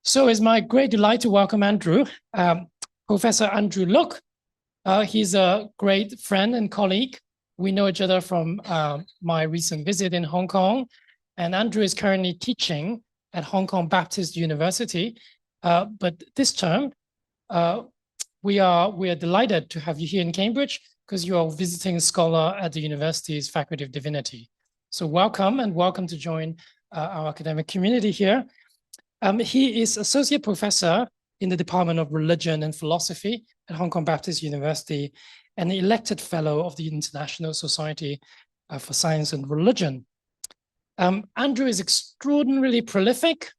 So it's my great delight to welcome Andrew, Professor Andrew Loke. He's a great friend and colleague. We know each other from my recent visit in Hong Kong, and Andrew is currently teaching at Hong Kong Baptist University. But this term, we are delighted to have you here in Cambridge because you are a visiting scholar at the university's Faculty of Divinity. So welcome, and welcome to join our academic community here. He is associate professor in the Department of Religion and Philosophy at Hong Kong Baptist University and an elected fellow of the International Society for Science and Religion. Andrew is extraordinarily prolific.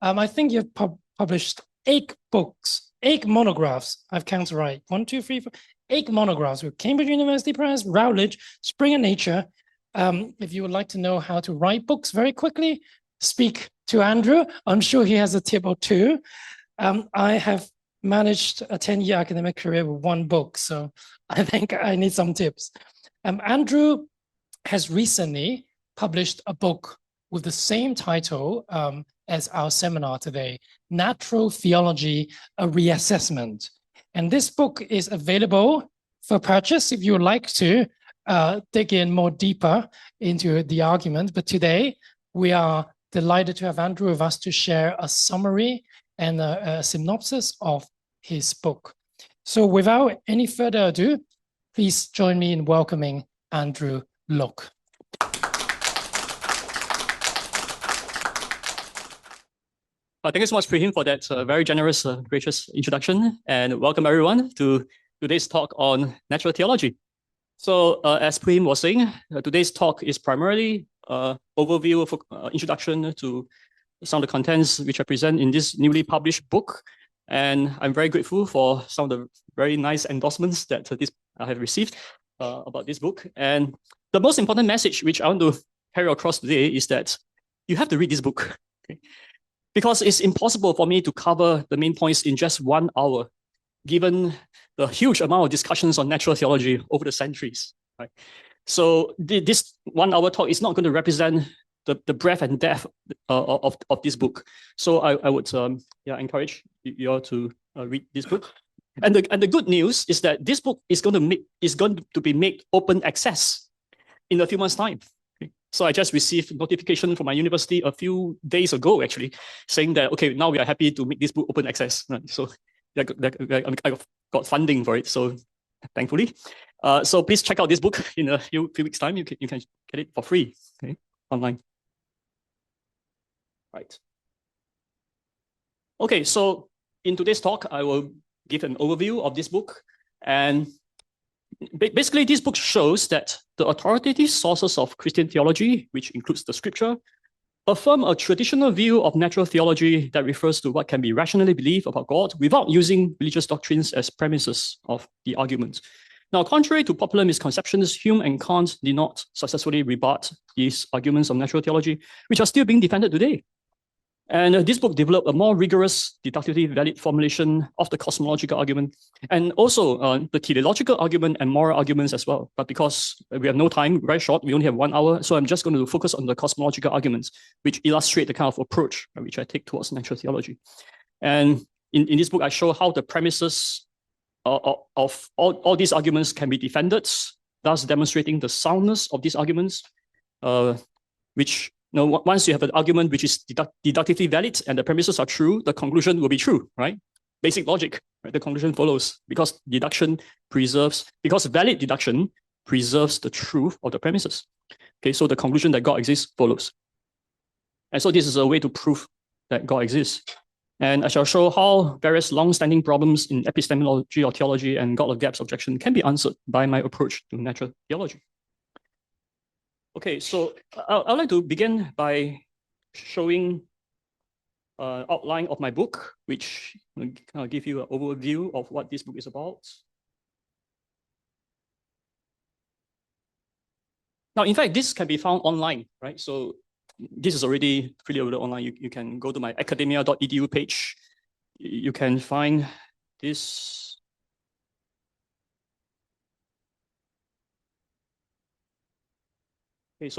I think you've published 8 books, 8 monographs. I've counted right. 1, 2, 3, 4, 8 monographs with Cambridge University Press, Routledge, Springer Nature. If you would like to know how to write books very quickly, speak to Andrew. I'm sure he has a tip or two. I have managed a 10-year academic career with 1 book, so I think I need some tips. Andrew has recently published a book with the same title as our seminar today, Natural Theology, a Reassessment. And this book is available for purchase if you would like to dig in more deeper into the argument. But today, we are delighted to have Andrew with us to share a summary and a synopsis of his book. So without any further ado, please join me in welcoming Andrew Loke. Thank you so much, Prihim, for that very generous, gracious introduction, and welcome everyone to today's talk on natural theology. So as Prihim was saying, today's talk is primarily overview of introduction to some of the contents which I present in this newly published book. And I'm very grateful for some of the very nice endorsements that I have received about this book. And the most important message which I want to carry across today is that you have to read this book. Okay? Because it's impossible for me to cover the main points in just 1 hour, given the huge amount of discussions on natural theology over the centuries. Right? So this 1 hour talk is not going to represent the breadth and depth of this book. So I would encourage you all to read this book. And the good news is that this book is going to be made open access in a few months' time. Okay? So I just received notification from my university a few days ago, actually, saying that, okay, now we are happy to make this book open access. Right? So I got funding for it, so thankfully. So please check out this book in a few weeks' time. You can get it for free, okay, online. Right. Okay, so in today's talk, I will give an overview of this book. And basically, this book shows that the authoritative sources of Christian theology, which includes the scripture, affirm a traditional view of natural theology that refers to what can be rationally believed about God without using religious doctrines as premises of the argument. Now, contrary to popular misconceptions, Hume and Kant did not successfully rebut these arguments of natural theology, which are still being defended today. And this book developed a more rigorous, deductively valid formulation of the cosmological argument, and also the teleological argument and moral arguments as well. But because we have no time, very short, we only have 1 hour, so I'm just going to focus on the cosmological arguments, which illustrate the kind of approach which I take towards natural theology. And in this book, I show how the premises of all these arguments can be defended, thus demonstrating the soundness of these arguments, which once you have an argument which is deductively valid and the premises are true, the conclusion will be true, right? Basic logic, right? The conclusion follows because valid deduction preserves the truth of the premises. Okay, so the conclusion that God exists follows. And so this is a way to prove that God exists. And I shall show how various long-standing problems in epistemology or theology and God of gaps objection can be answered by my approach to natural theology. Okay, so I'd like to begin by showing an outline of my book, which will give you an overview of what this book is about. Now, in fact, this can be found online, right? So this is already freely available online. You can go to my academia.edu page. You can find this. Okay,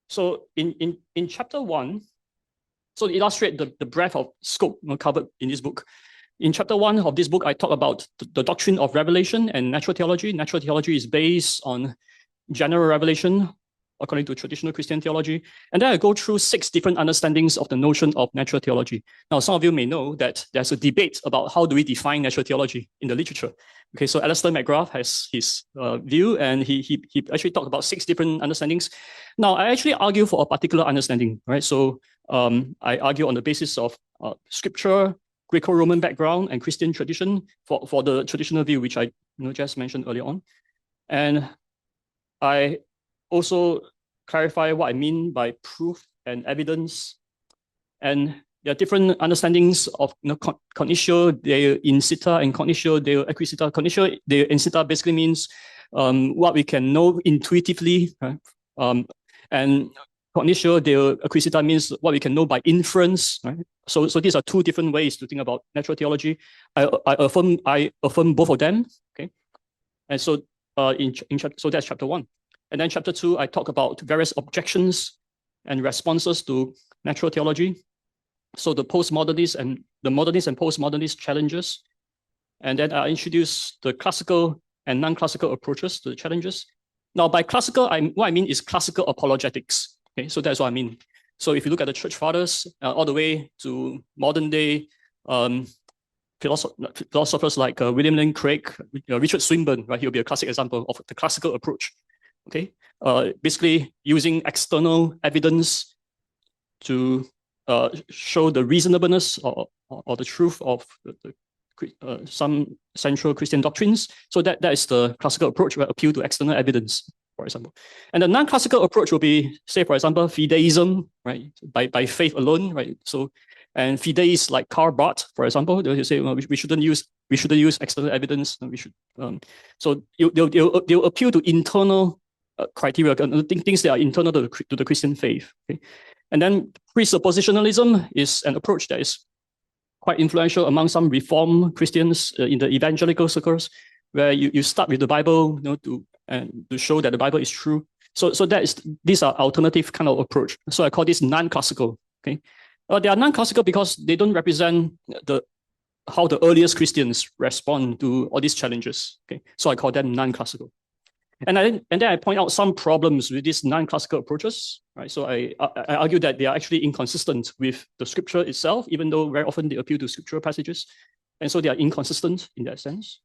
so in chapter 1, So to illustrate the breadth of scope covered in this book, in chapter 1 of this book, I talk about the doctrine of revelation and natural theology. Natural theology is based on general revelation, according to traditional Christian theology. And then I go through 6 different understandings of the notion of natural theology. Now, some of you may know that there's a debate about how do we define natural theology in the literature. Okay, so Alistair McGrath has his view, and he actually talked about 6 different understandings. Now, I actually argue for a particular understanding, right? So I argue on the basis of scripture, Greco-Roman background, and Christian tradition for the traditional view, which I just mentioned earlier on. And I also clarify what I mean by proof and evidence. And there are different understandings of cognitio, Deo incita, and cognitio, Deo acquisita. Cognitio, Deo incita basically means what we can know intuitively, right? And cognitio, Deo acquisita means what we can know by inference, right? So these are 2 different ways to think about natural theology. I affirm both of them, okay? And so so that's chapter 1. And then chapter 2, I talk about various objections and responses to natural theology. So the postmodernists and the modernists and postmodernist challenges. And then I introduce the classical and non-classical approaches to the challenges. Now, by classical, what I mean is classical apologetics. Okay, so that's what I mean. So if you look at the church fathers, all the way to modern day philosophers like William Lane Craig, Richard Swinburne, right? He'll be a classic example of the classical approach. Okay, basically using external evidence to show the reasonableness or the truth of some central Christian doctrines. So that is the classical approach, where appeal to external evidence, for example. And the non-classical approach will be, say, for example, fideism, right? By faith alone, right? So, and fideists like Karl Barth, for example, they'll say, well, we shouldn't use external evidence. We should. So they'll appeal to internal criteria, things that are internal to the Christian faith. Okay? And then presuppositionalism is an approach that is quite influential among some Reformed Christians in the evangelical circles, where you start with the Bible, to show that the Bible is true. So these are alternative kind of approach. So I call this non-classical. Okay, they are non-classical because they don't represent how the earliest Christians respond to all these challenges. Okay, so I call them non-classical. And then I point out some problems with these non-classical approaches, right? So I argue that they are actually inconsistent with the scripture itself, even though very often they appeal to scriptural passages. And so they are inconsistent in that sense.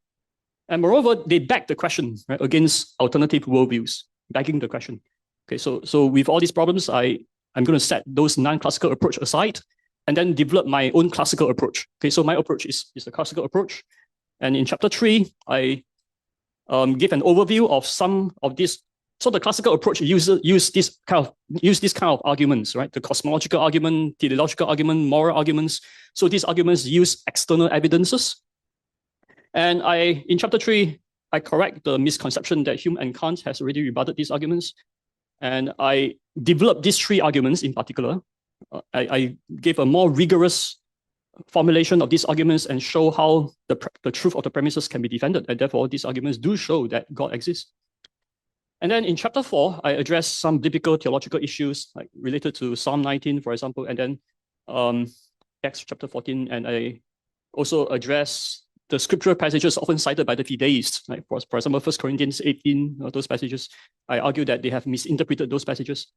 And moreover, they beg the question, right, against alternative worldviews, begging the question. Okay, so with all these problems, I'm going to set those non-classical approach aside and then develop my own classical approach. Okay, so my approach is the classical approach. And in chapter 3, I give an overview of some of these. So the classical approach use this kind of arguments, right? The cosmological argument, teleological argument, moral arguments. So these arguments use external evidences. And in chapter 3, I correct the misconception that Hume and Kant has already rebutted these arguments. And I develop these 3 arguments in particular. I gave a more rigorous formulation of these arguments and show how the truth of the premises can be defended. And therefore, these arguments do show that God exists. And then in chapter 4, I address some biblical theological issues like related to Psalm 19, for example, and then Acts chapter 14. And I also address the scriptural passages often cited by the fideists, like for example, 1 Corinthians 18, those passages. I argue that they have misinterpreted those passages.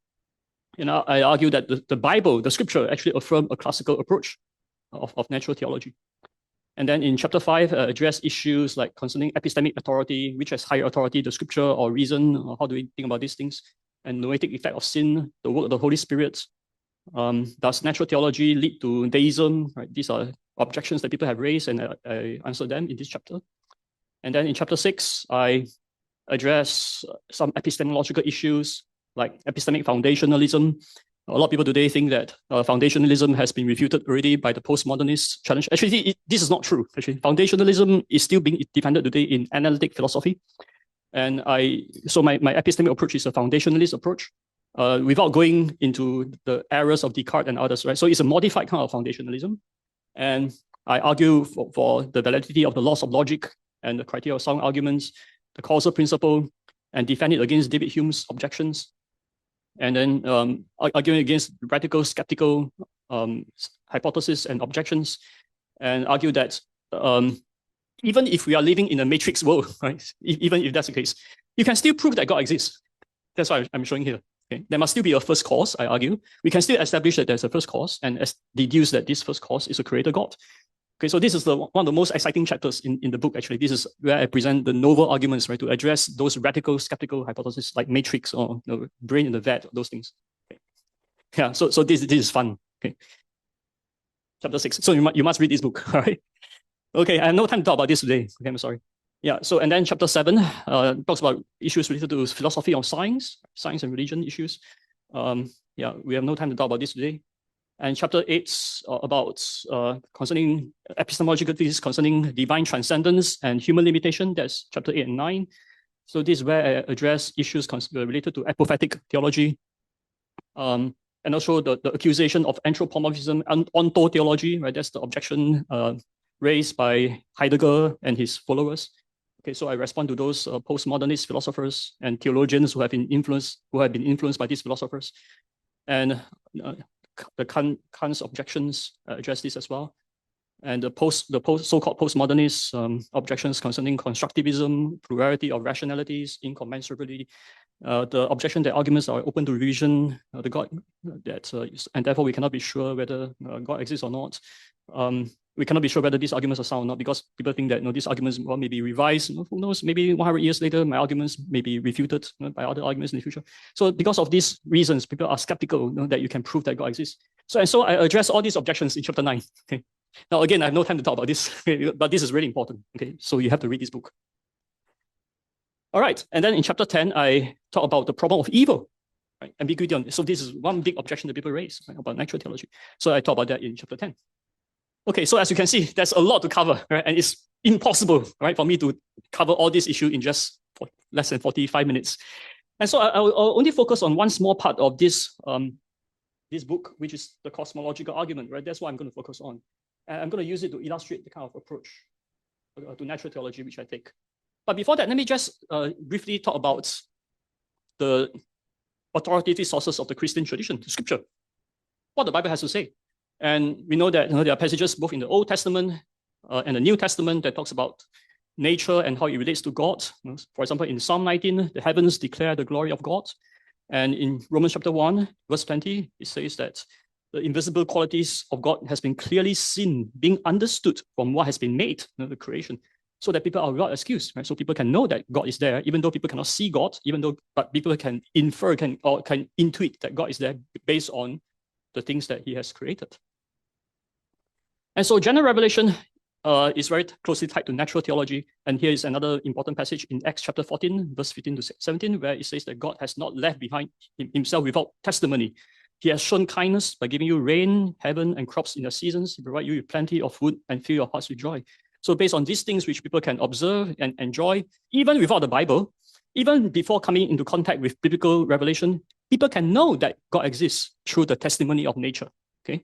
And I argue that the Bible, the scripture, actually affirm a classical approach of natural theology. And then in chapter 5, address issues like concerning epistemic authority, which has higher authority, the scripture or reason, or how do we think about these things, and noetic effect of sin, the work of the Holy Spirit. Does natural theology lead to deism? Right? These are objections that people have raised, and I answer them in this chapter. And then in chapter 6, I address some epistemological issues like epistemic foundationalism. A lot of people today think that foundationalism has been refuted already by the postmodernist challenge. Actually, this is not true. Actually, foundationalism is still being defended today in analytic philosophy. And so my epistemic approach is a foundationalist approach, without going into the errors of Descartes and others, right? So it's a modified kind of foundationalism. And I argue for the validity of the laws of logic and the criteria of sound arguments, the causal principle, and defend it against David Hume's objections. And then arguing against radical skeptical hypotheses and objections, and argue that even if we are living in a matrix world, right, even if that's the case, you can still prove that God exists. That's what I'm showing here. Okay? There must still be a first cause, I argue. We can still establish that there's a first cause and deduce that this first cause is a creator God. Okay, so this is one of the most exciting chapters in the book, actually. This is where I present the novel arguments, right, to address those radical skeptical hypotheses like matrix or brain in the vat, those things. Okay. Yeah, so this is fun. Okay. Chapter 6. So you must read this book, all right? Okay, I have no time to talk about this today. Okay, I'm sorry. Yeah, so and then chapter 7 talks about issues related to philosophy of science and religion issues. Yeah, we have no time to talk about this today. And chapter 8 about concerning epistemological thesis concerning divine transcendence and human limitation. That's chapter 8 and 9. So this is where I address issues related to apophatic theology, and also the accusation of anthropomorphism and ontotheology, right? That's the objection raised by Heidegger and his followers. Okay, so I respond to those postmodernist philosophers and theologians who have been influenced by these philosophers, and the Kant's objections address this as well, and the so-called postmodernist objections concerning constructivism, plurality of rationalities, incommensurability, the objection that arguments are open to revision, the God that and therefore we cannot be sure whether God exists or not. We cannot be sure whether these arguments are sound or not because people think that these arguments may be revised. Who knows? Maybe 100 years later, my arguments may be refuted by other arguments in the future. So because of these reasons, people are skeptical that you can prove that God exists. So I address all these objections in chapter 9. Okay. Now again, I have no time to talk about this, but this is really important. Okay, so you have to read this book. All right, and then in chapter 10, I talk about the problem of evil, right? Ambiguity on. So this is one big objection that people raise, right, about natural theology. So I talk about that in chapter 10. Okay, so as you can see, there's a lot to cover, right? And it's impossible, right, for me to cover all this issue in just less than 45 minutes. And so I'll only focus on one small part of this, this book, which is the cosmological argument, right? That's what I'm going to focus on. And I'm going to use it to illustrate the kind of approach to natural theology which I take. But before that, let me just briefly talk about the authoritative sources of the Christian tradition, the scripture, what the Bible has to say. And we know that there are passages both in the Old Testament and the New Testament that talks about nature and how it relates to God. For example, in Psalm 19, the heavens declare the glory of God. And in Romans chapter 1, verse 20, it says that the invisible qualities of God has been clearly seen, being understood from what has been made, the creation, so that people are without excuse, right? So people can know that God is there, even though people cannot see God, but people can infer, can intuit that God is there based on the things that he has created. And so general revelation is very closely tied to natural theology. And here is another important passage in Acts chapter 14, verse 15 to 17, where it says that God has not left behind himself without testimony. He has shown kindness by giving you rain, heaven, and crops in the seasons. He provides you with plenty of food and fill your hearts with joy. So based on these things which people can observe and enjoy, even without the Bible, even before coming into contact with biblical revelation, people can know that God exists through the testimony of nature. Okay,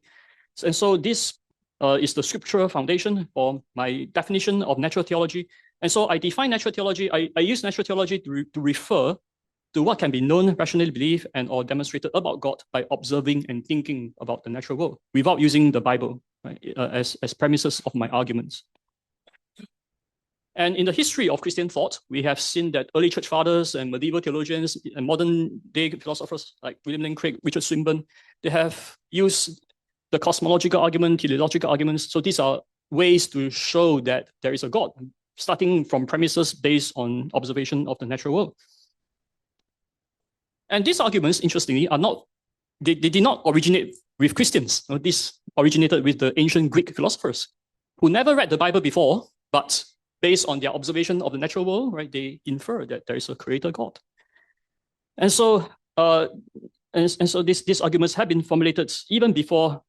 and so this is the scriptural foundation for my definition of natural theology. And so I define natural theology. I use natural theology to refer to what can be known, rationally believed, and or demonstrated about God by observing and thinking about the natural world without using the Bible, right, as premises of my arguments. And in the history of Christian thought, we have seen that early church fathers and medieval theologians and modern day philosophers like William Lane Craig, Richard Swinburne, they have used the cosmological argument, teleological arguments. So these are ways to show that there is a God, starting from premises based on observation of the natural world. And these arguments, interestingly, they did not originate with Christians. This originated with the ancient Greek philosophers who never read the Bible before, but based on their observation of the natural world, right, they infer that there is a creator God. And so, these arguments have been formulated even before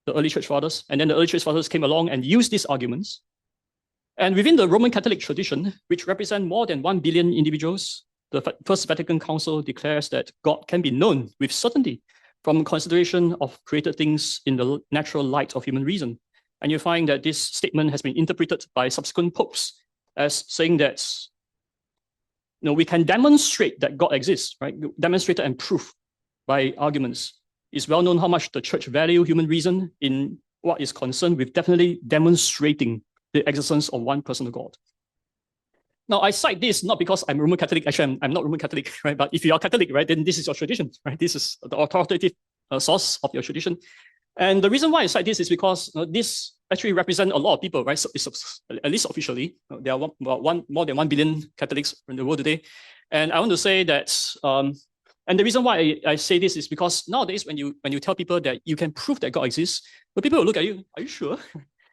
the early church fathers, and then the early church fathers came along and used these arguments. And within the Roman Catholic tradition, which represent more than 1 billion individuals, the First Vatican Council declares that God can be known with certainty from consideration of created things in the natural light of human reason. And you find that this statement has been interpreted by subsequent popes as saying that we can demonstrate that God exists, right? Demonstrated and proof by arguments. It's well known how much the church value human reason in what is concerned with definitely demonstrating the existence of one personal God. Now, I cite this not because I'm Roman Catholic. Actually, I'm not Roman Catholic, right? But if you are Catholic, right, then this is your tradition, right? This is the authoritative source of your tradition. And the reason why I cite this is because this actually represents a lot of people, right? So at least officially, there are more than 1 billion Catholics in the world today. And I want to say that, and the reason why I say this is because nowadays when you tell people that you can prove that God exists, the people will look at you, are you sure?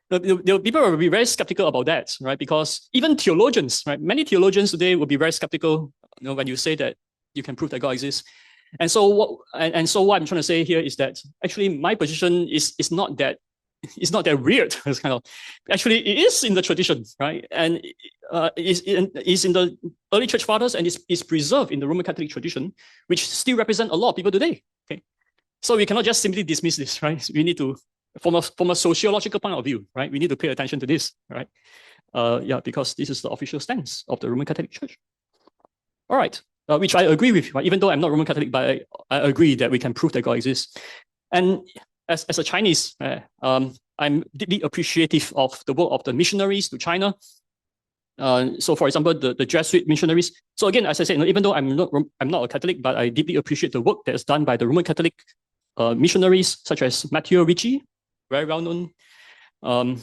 The people will be very skeptical about that, right? Because even theologians, right? Many theologians today will be very skeptical, when you say that you can prove that God exists. And so what I'm trying to say here is that actually my position is not that weird. It's kind of actually it is in the tradition, right? And is in the early church fathers and is preserved in the Roman Catholic tradition, which still represent a lot of people today. Okay, so we cannot just simply dismiss this, right? We need to, from a sociological point of view, right? We need to pay attention to this, right? Because this is the official stance of the Roman Catholic Church. All right. Which I agree with, right? Even though I'm not Roman Catholic, but I agree that we can prove that God exists. And as a Chinese, I'm deeply appreciative of the work of the missionaries to China. So, for example, the Jesuit missionaries. So again, as I said, even though I'm not a Catholic, but I deeply appreciate the work that is done by the Roman Catholic missionaries, such as Matteo Ricci, very well known.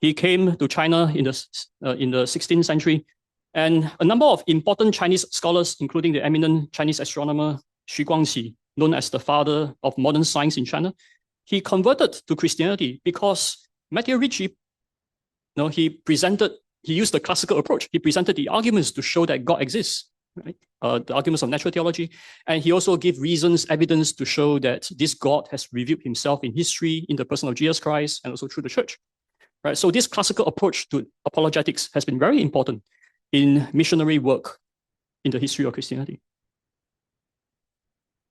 He came to China in the 16th century. And a number of important Chinese scholars, including the eminent Chinese astronomer Xu Guangqi, known as the father of modern science in China, he converted to Christianity because Matteo Ricci, he used the classical approach. He presented the arguments to show that God exists, right? The arguments of natural theology. And he also gave reasons, evidence to show that this God has revealed himself in history, in the person of Jesus Christ, and also through the church, right? So this classical approach to apologetics has been very important in missionary work in the history of Christianity.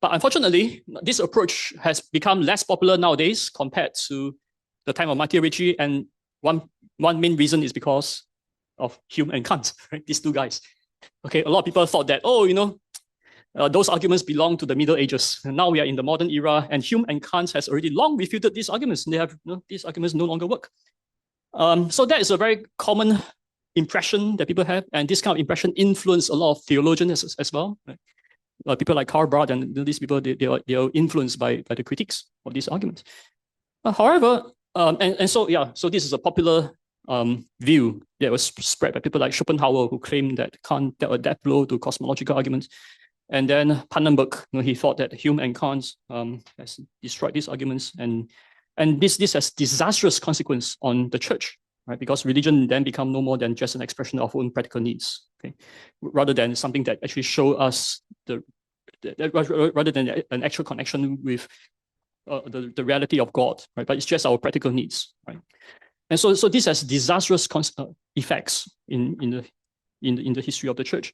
But unfortunately, this approach has become less popular nowadays compared to the time of Matteo Ricci, and one main reason is because of Hume and Kant, right? These two guys. Okay, a lot of people thought that, those arguments belong to the Middle Ages. And now we are in the modern era, and Hume and Kant has already long refuted these arguments. They have these arguments no longer work. So that is a very common impression that people have, and this kind of impression influence a lot of theologians as well. Right? People like Karl Barth and these people, they are influenced by the critiques of these arguments. However, so this is a popular view that was spread by people like Schopenhauer, who claimed that Kant dealt a death blow to cosmological arguments. And then Pannenberg, he thought that Hume and Kant has destroyed these arguments, and this has disastrous consequence on the church. Right, because religion then become no more than just an expression of our own practical needs, okay, rather than something that actually show us rather than an actual connection with the reality of God, right? But it's just our practical needs, right? And so this has disastrous effects in the history of the church.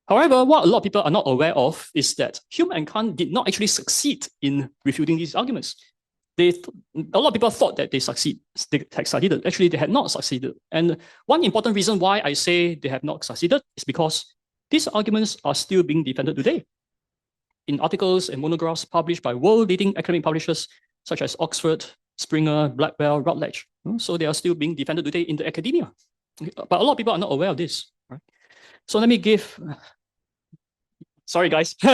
However, what a lot of people are not aware of is that Hume and Kant did not actually succeed in refuting these arguments. A lot of people thought that they had succeeded. Actually, they had not succeeded. And one important reason why I say they have not succeeded is because these arguments are still being defended today in articles and monographs published by world-leading academic publishers such as Oxford, Springer, Blackwell, Routledge. So they are still being defended today in the academia. But a lot of people are not aware of this. Right? So let me give... Sorry, guys. You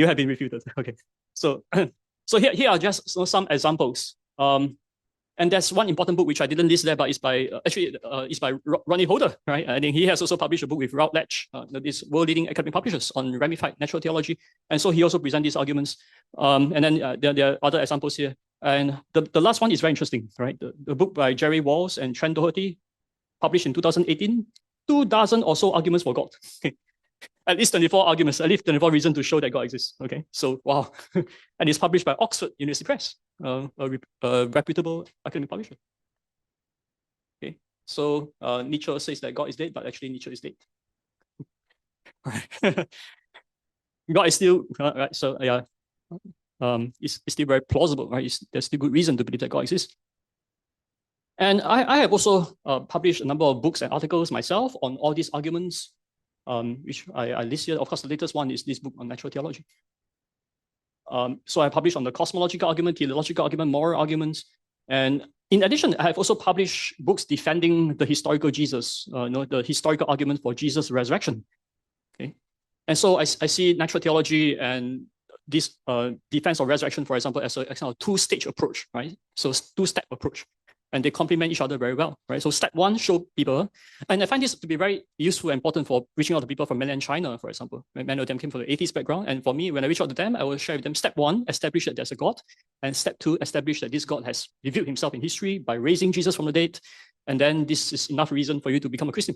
have been refuted. Okay. So here are just some examples. And there's one important book which I didn't list there, but it's by Ronnie Holder, right? I think he has also published a book with Routledge, these world-leading academic publishers on ramified natural theology. And so he also presents these arguments. And then there are other examples here. And the last one is very interesting, right? The book by Jerry Walls and Trent Doherty, published in 2018, 24 or so arguments for God. At least 24 arguments, at least 24 reasons to show that God exists. Okay, so wow. And it's published by Oxford University Press, a reputable academic publisher. Okay, so Nietzsche says that God is dead, but actually Nietzsche is dead. God is still, right? So yeah, it's still very plausible, right? There's still good reason to believe that God exists. And I have also published a number of books and articles myself on all these arguments. which I list here. Of course, the latest one is this book on natural theology. So I published on the cosmological argument, teleological argument, moral arguments. And in addition, I have also published books defending the historical Jesus, the historical argument for Jesus' resurrection. Okay. And so I see natural theology and this defense of resurrection, for example, as a kind of two-stage approach, right? So two-step approach. And they complement each other very well, right? So step one, show people, and I find this to be very useful and important for reaching out to people from mainland China, for example. Many of them came from the atheist background, and for me, when I reach out to them, I will share with them step one, establish that there's a God, and step two, establish that this God has revealed himself in history by raising Jesus from the dead, and then this is enough reason for you to become a Christian.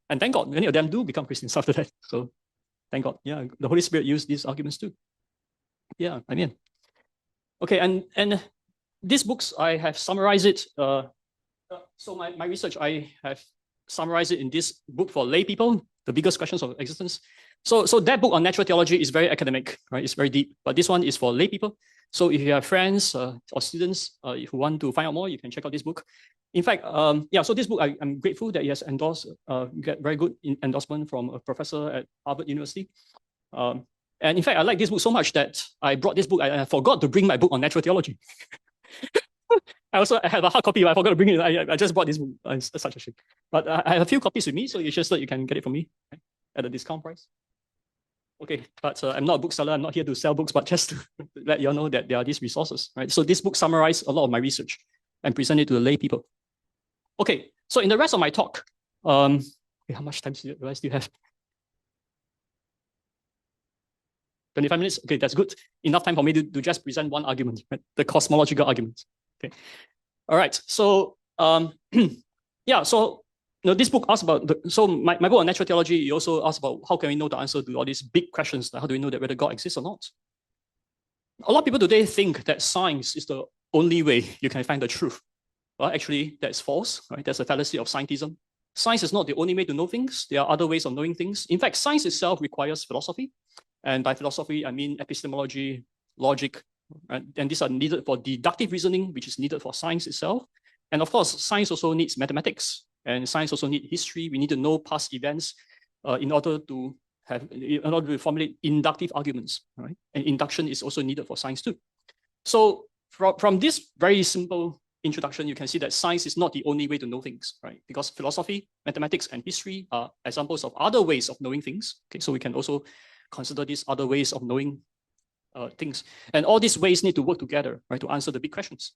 And thank God, many of them do become Christians after that. So thank God, yeah, the Holy Spirit used these arguments too. Yeah, I mean, okay, and these books, I have summarized it. So my research, I have summarized it in this book for lay people, The Biggest Questions of Existence. So that book on natural theology is very academic, right? It's very deep, but this one is for lay people. So if you have friends or students who want to find out more, you can check out this book. In fact, yeah, so this book, I'm grateful that he has endorsed, get very good endorsement from a professor at Harvard University. And in fact, I like this book so much that I brought this book. I forgot to bring my book on natural theology. I have a hard copy, but I forgot to bring it. I just bought this book. It's such a shame. But I have a few copies with me, so you can get it from me, right, at a discount price. Okay, but I'm not a bookseller. I'm not here to sell books, but just to let you all know that there are these resources, right? So this book summarizes a lot of my research and present it to the lay people. Okay, so in the rest of my talk, how much time do I still have? 25 minutes? Okay, that's good. Enough time for me to just present one argument, right? The cosmological argument. Okay. All right. So, yeah, so this book asks about, my book on natural theology, it also asks about how can we know the answer to all these big questions, like how do we know that whether God exists or not? A lot of people today think that science is the only way you can find the truth. Well, actually, that's false, right? That's a fallacy of scientism. Science is not the only way to know things. There are other ways of knowing things. In fact, science itself requires philosophy. And by philosophy, I mean epistemology, logic, right? And these are needed for deductive reasoning, which is needed for science itself. And of course, science also needs mathematics, and science also needs history. We need to know past events in order to formulate inductive arguments, right? And induction is also needed for science too. So from this very simple introduction, you can see that science is not the only way to know things, right? Because philosophy, mathematics, and history are examples of other ways of knowing things. Okay, so we can also consider these other ways of knowing things. And all these ways need to work together, right, to answer the big questions.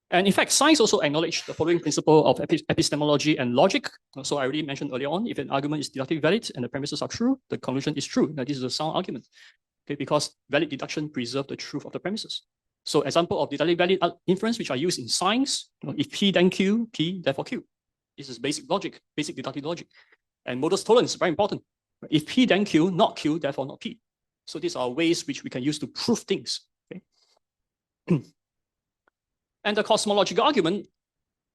And in fact, science also acknowledged the following principle of epistemology and logic. So I already mentioned earlier on, if an argument is deductively valid and the premises are true, the conclusion is true. Now, this is a sound argument, okay, because valid deduction preserves the truth of the premises. So example of deductively valid inference, which are used in science, if P then Q, P therefore Q. This is basic logic, basic deductive logic. And modus tollens, very important. If P then Q, not Q, therefore not P. So these are ways which we can use to prove things. Okay? And the cosmological argument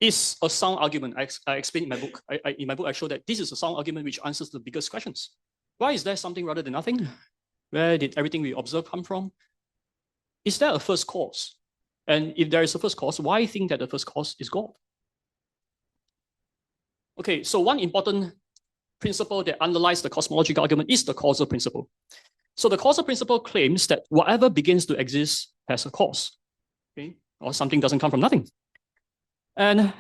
is a sound argument. I explained in my book. In my book, I show that this is a sound argument which answers the biggest questions. Why is there something rather than nothing? Where did everything we observe come from? Is there a first cause? And if there is a first cause, why think that the first cause is God? Okay, so one important principle that underlies the cosmological argument is the causal principle. So the causal principle claims that whatever begins to exist has a cause, okay? Or something doesn't come from nothing. And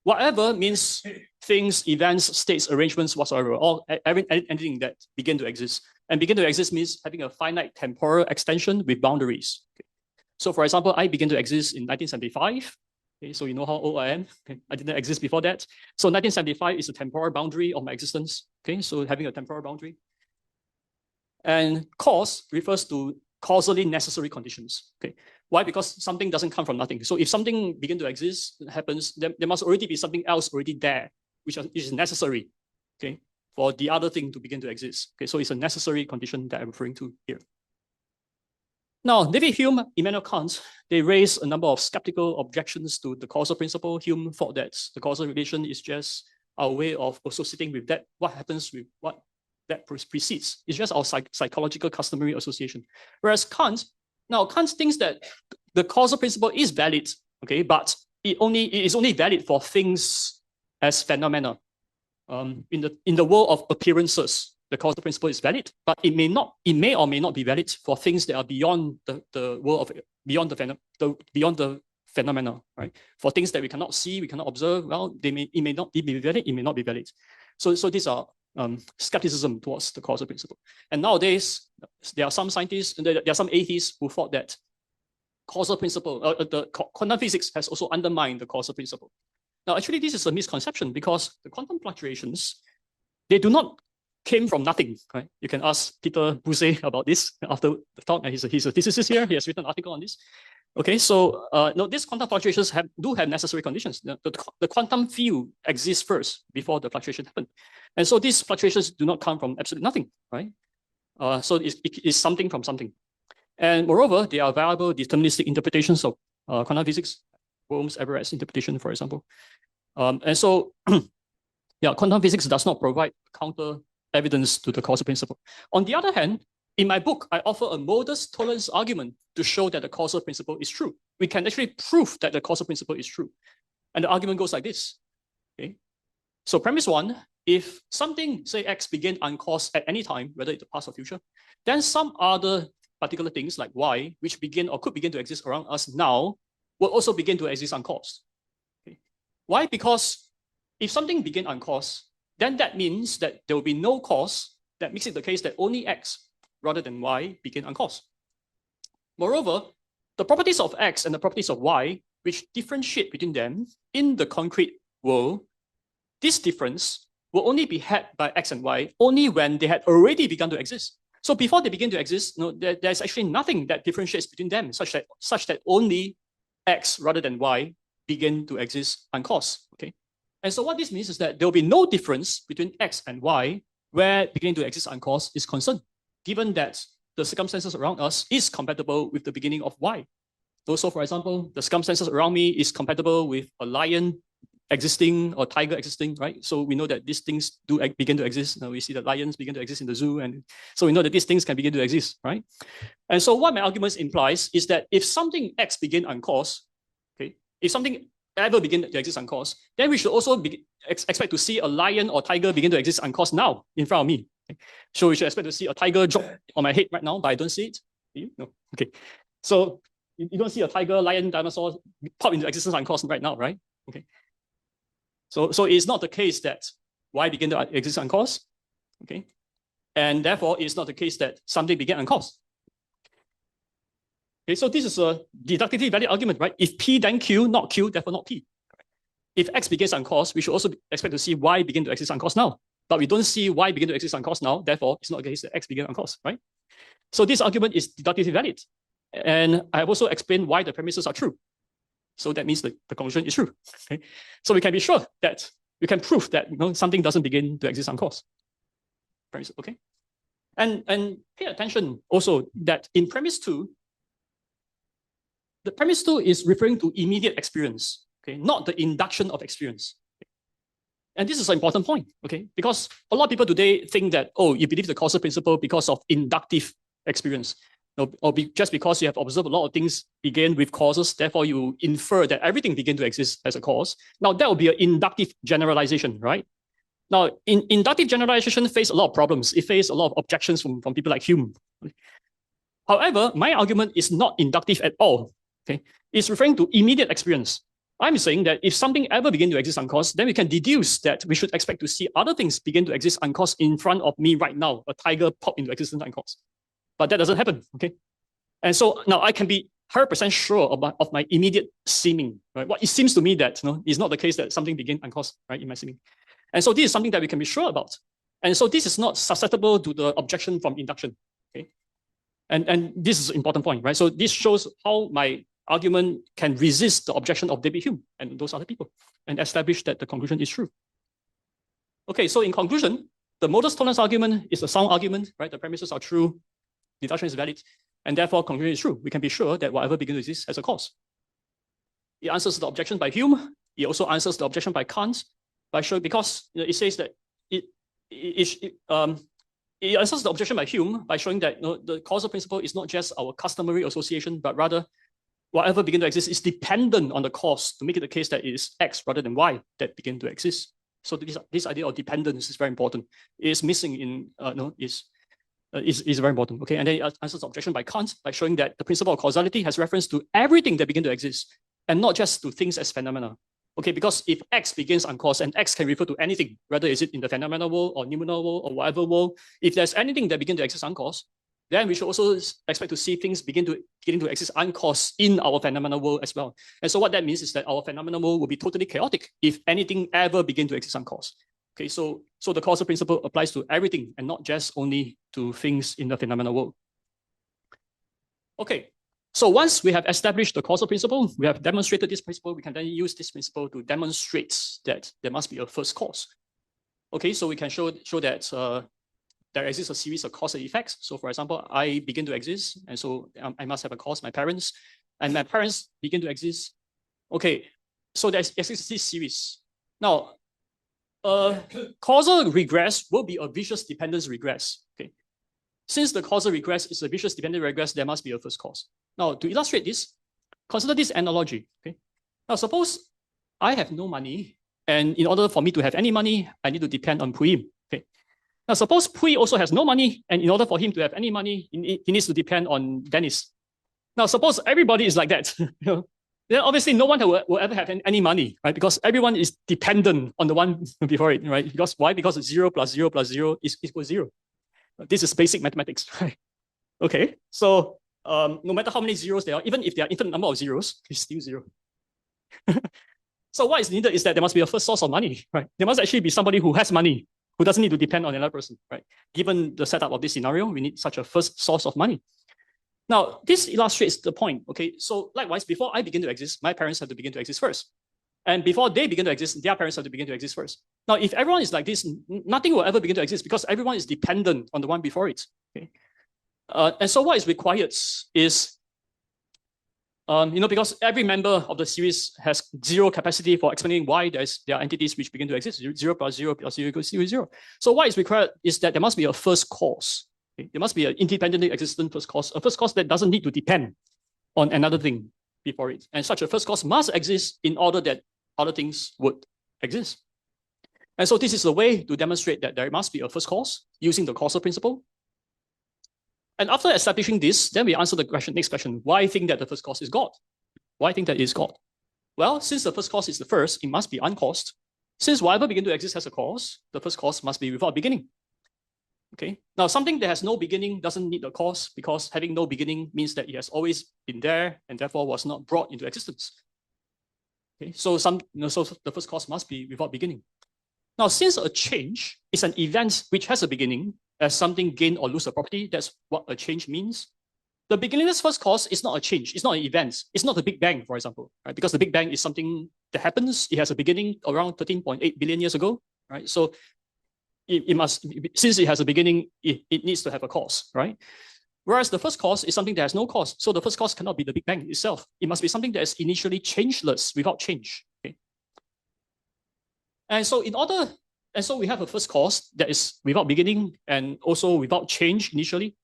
whatever means things, events, states, arrangements, whatsoever, or anything that begin to exist. And begin to exist means having a finite temporal extension with boundaries. Okay. So for example, I began to exist in 1975. Okay, so you know how old I am. Okay. I didn't exist before that. So 1975 is a temporal boundary of my existence. Okay, so having a temporal boundary. And cause refers to causally necessary conditions. Okay, why? Because something doesn't come from nothing. So if something begins to exist, happens, there must already be something else already there, which is necessary. Okay, for the other thing to begin to exist. Okay, so it's a necessary condition that I'm referring to here. Now, David Hume, Immanuel Kant, they raised a number of skeptical objections to the causal principle. Hume thought that the causal relation is just our way of associating with that, what happens with what that precedes. It's just our psychological customary association. Whereas Kant thinks that the causal principle is valid, okay, but it is only valid for things as phenomena. in the world of appearances, the causal principle is valid, but it may or may not be valid for things that are beyond the world of beyond the phenomena, right? For things that we cannot see, we cannot observe, well, it may not be valid, it may not be valid. So these are skepticism towards the causal principle. And nowadays, there are some scientists, there are some atheists who thought that causal principle, the quantum physics has also undermined the causal principle. Now, actually, this is a misconception because the quantum fluctuations, they do not came from nothing, right? You can ask Peter Buse about this after the talk. He's a physicist here. He has written an article on this. Okay, so no, these quantum fluctations do have necessary conditions. The quantum field exists first before the fluctuation happen. And so these fluctuations do not come from absolutely nothing, right? So it's something from something. And moreover, there are variable deterministic interpretations of quantum physics, Worms-Everett's interpretation, for example. And so, yeah, quantum physics does not provide counter evidence to the causal principle. On the other hand, in my book, I offer a modus tollens argument to show that the causal principle is true. We can actually prove that the causal principle is true. And the argument goes like this. Okay? So premise one, if something, say X, begin uncaused at any time, whether it's the past or future, then some other particular things like Y, which begin or could begin to exist around us now, will also begin to exist uncaused. Okay? Why? Because if something begin uncaused, then that means that there will be no cause that makes it the case that only X rather than Y begin uncaused. Moreover, the properties of X and the properties of Y, which differentiate between them in the concrete world, this difference will only be had by X and Y only when they had already begun to exist. So before they begin to exist, no, there's actually nothing that differentiates between them such that only X rather than Y begin to exist uncaused. Okay. And so what this means is that there will be no difference between X and Y where beginning to exist uncaused is concerned, given that the circumstances around us is compatible with the beginning of Y. So for example, the circumstances around me is compatible with a lion existing or tiger existing, right? So we know that these things do begin to exist. Now we see that lions begin to exist in the zoo, and so we know that these things can begin to exist, right? And so what my argument implies is that if something X begin uncaused, okay, if something ever begin to exist uncaused, then we should also expect to see a lion or tiger begin to exist uncaused now in front of me. Okay? So we should expect to see a tiger drop on my head right now, but I don't see it. Do you? No. Okay. So you don't see a tiger, lion, dinosaur pop into existence uncaused right now, right? Okay. So it's not the case that Y begin to exist uncaused. Okay. And therefore, it's not the case that something began uncaused. Okay, so this is a deductively valid argument, right? If P then Q, not Q, therefore not P. If X begins uncaused, we should also expect to see Y begin to exist uncaused now. But we don't see Y begin to exist uncaused now, therefore it's not the case that X begin uncaused, right? So this argument is deductively valid. And I have also explained why the premises are true. So that means the conclusion is true. Okay? So we can be sure that we can prove that something doesn't begin to exist uncaused. Premise, okay? And pay attention also that in premise 2, the premise 2 is referring to immediate experience, okay, not the induction of experience. And this is an important point, okay, because a lot of people today think that, oh, you believe the causal principle because of inductive experience, or just because you have observed a lot of things begin with causes, therefore you infer that everything begin to exist as a cause. Now that will be an inductive generalization, right? Now, inductive generalization face a lot of problems. It faces a lot of objections from people like Hume. However, my argument is not inductive at all. Okay, it's referring to immediate experience. I'm saying that if something ever begin to exist uncaused, then we can deduce that we should expect to see other things begin to exist uncaused in front of me right now. A tiger pop into existence uncaused. But that doesn't happen, okay? And so now I can be 100% sure of my immediate seeming, right? What it seems to me that it's not the case that something begin uncaused, right, in my seeming. And so this is something that we can be sure about. And so this is not susceptible to the objection from induction, okay? And this is an important point, right? So this shows how my argument can resist the objection of David Hume and those other people and establish that the conclusion is true. Okay, so in conclusion, the modus tollens argument is a sound argument, right? The premises are true, deduction is valid, and therefore conclusion is true. We can be sure that whatever begins to exist has a cause. It answers the objection by Hume. It also answers the objection by Kant by showing, because it says that it answers the objection by Hume by showing that the causal principle is not just our customary association, but rather whatever begin to exist is dependent on the cause to make it the case that it is X rather than Y that begin to exist. So this idea of dependence is very important. It is missing in is very important. Okay, and then it answers the objection by Kant by showing that the principle of causality has reference to everything that begin to exist and not just to things as phenomena. Okay, because if X begins uncaused, and X can refer to anything, whether is it in the phenomenal world or noumenal world or whatever world, if there's anything that begin to exist uncaused, then we should also expect to see things beginning to exist uncaused in our phenomenal world as well. And so what that means is that our phenomenal world will be totally chaotic if anything ever begin to exist uncaused. Okay, so the causal principle applies to everything and not just only to things in the phenomenal world. Okay, so once we have established the causal principle, we have demonstrated this principle, we can then use this principle to demonstrate that there must be a first cause. Okay, so we can show that there exists a series of cause and effects. So for example, I begin to exist, and so I must have a cause, my parents, and my parents begin to exist. Okay, so there exists this series. Now, causal regress will be a vicious dependence regress. Okay, since the causal regress is a vicious dependent regress, there must be a first cause. Now, to illustrate this, consider this analogy. Okay, now suppose I have no money, and in order for me to have any money, I need to depend on Puim. Okay, now suppose Pui also has no money, and in order for him to have any money, he needs to depend on Dennis. Now, suppose everybody is like that. Then obviously no one will ever have any money, right? Because everyone is dependent on the one before it, right? Because why? Because 0 plus 0 plus 0 is equals 0. This is basic mathematics, right? Okay, so no matter how many zeros there are, even if there are infinite number of zeros, it's still 0. So what is needed is that there must be a first source of money, right? There must actually be somebody who has money, who doesn't need to depend on another person, right? Given the setup of this scenario, we need such a first source of money. Now, this illustrates the point, okay? So likewise, before I begin to exist, my parents have to begin to exist first. And before they begin to exist, their parents have to begin to exist first. Now, if everyone is like this, nothing will ever begin to exist because everyone is dependent on the one before it, okay? And so what is required is, because every member of the series has 0 capacity for explaining why there are entities which begin to exist, 0 plus 0 plus 0 equals 0. So what is required is that there must be a first cause. Okay? There must be an independently existent first cause, a first cause that doesn't need to depend on another thing before it. And such a first cause must exist in order that other things would exist. And so this is a way to demonstrate that there must be a first cause using the causal principle. And after establishing this, then we answer the next question, why think that the first cause is God? Why think that it is God? Well, since the first cause is the first, it must be uncaused. Since whatever begin to exist has a cause, the first cause must be without beginning. Okay. Now, something that has no beginning doesn't need a cause because having no beginning means that it has always been there and therefore was not brought into existence. Okay. So so the first cause must be without beginning. Now, since a change is an event which has a beginning, as something gain or lose a property, that's what a change means. The beginningless first cause is not a change. It's not an event. It's not the Big Bang, for example, right? Because the Big Bang is something that happens. It has a beginning around 13.8 billion years ago, right? So since it has a beginning, it needs to have a cause, right? Whereas the first cause is something that has no cause. So the first cause cannot be the Big Bang itself. It must be something that is initially changeless without change. Okay. And so we have a first cause that is without beginning and also without change initially.